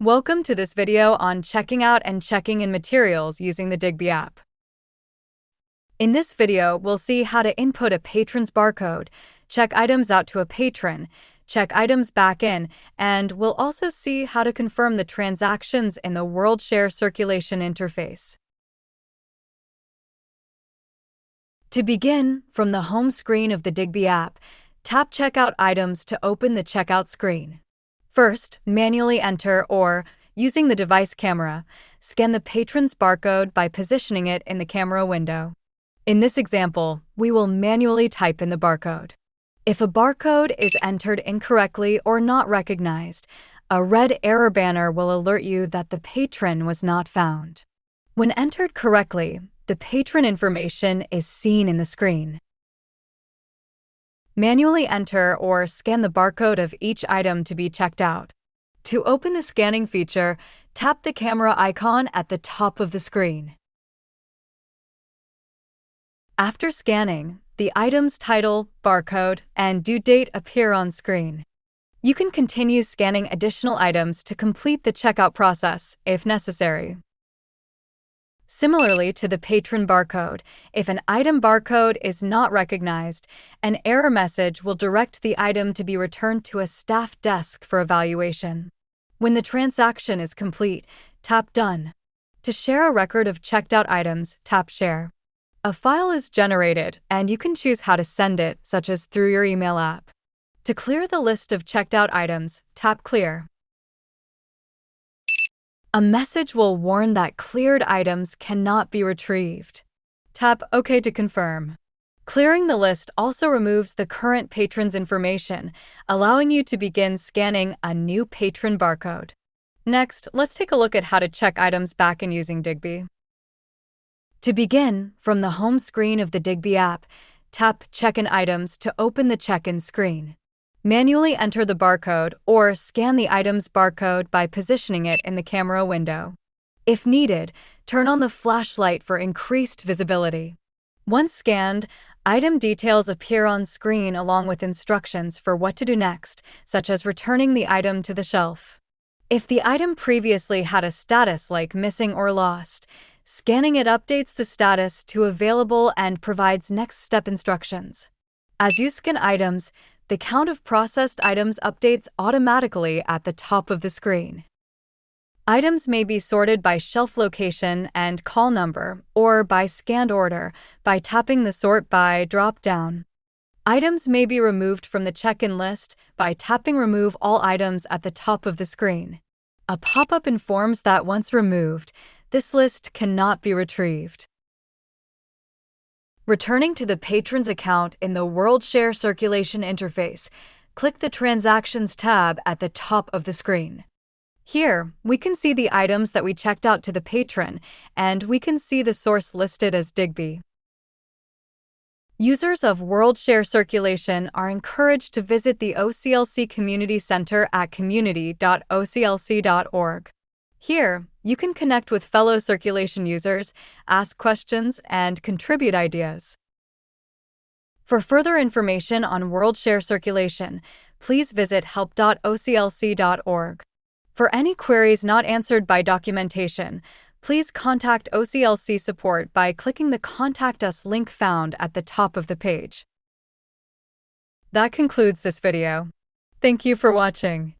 Welcome to this video on checking out and checking in materials using the Digby app. In this video, we'll see how to input a patron's barcode, check items out to a patron, check items back in, and we'll also see how to confirm the transactions in the WorldShare Circulation interface. To begin, from the home screen of the Digby app, tap Checkout Items to open the checkout screen. First, manually enter or, using the device camera, scan the patron's barcode by positioning it in the camera window. In this example, we will manually type in the barcode. If a barcode is entered incorrectly or not recognized, a red error banner will alert you that the patron was not found. When entered correctly, the patron information is seen in the screen. Manually enter or scan the barcode of each item to be checked out. To open the scanning feature, tap the camera icon at the top of the screen. After scanning, the item's title, barcode, and due date appear on screen. You can continue scanning additional items to complete the checkout process, if necessary. Similarly to the patron barcode, if an item barcode is not recognized, an error message will direct the item to be returned to a staff desk for evaluation. When the transaction is complete, tap Done. To share a record of checked out items, tap Share. A file is generated, and you can choose how to send it, such as through your email app. To clear the list of checked out items, tap Clear. A message will warn that cleared items cannot be retrieved. Tap OK to confirm. Clearing the list also removes the current patron's information, allowing you to begin scanning a new patron barcode. Next, let's take a look at how to check items back in using Digby. To begin, from the home screen of the Digby app, tap Check-in Items to open the check-in screen. Manually enter the barcode or scan the item's barcode by positioning it in the camera window. If needed, turn on the flashlight for increased visibility. Once scanned, item details appear on screen along with instructions for what to do next, such as returning the item to the shelf. If the item previously had a status like missing or lost, scanning it updates the status to available and provides next step instructions. As you scan items, the count of processed items updates automatically at the top of the screen. Items may be sorted by shelf location and call number or by scanned order by tapping the Sort By drop-down. Items may be removed from the check-in list by tapping Remove All Items at the top of the screen. A pop-up informs that once removed, this list cannot be retrieved. Returning to the patron's account in the WorldShare Circulation interface, click the Transactions tab at the top of the screen. Here, we can see the items that we checked out to the patron, and we can see the source listed as Digby. Users of WorldShare Circulation are encouraged to visit the OCLC Community Center at community.oclc.org. Here, you can connect with fellow circulation users, ask questions, and contribute ideas. For further information on WorldShare Circulation, please visit help.oclc.org. For any queries not answered by documentation, please contact OCLC support by clicking the Contact Us link found at the top of the page. That concludes this video. Thank you for watching.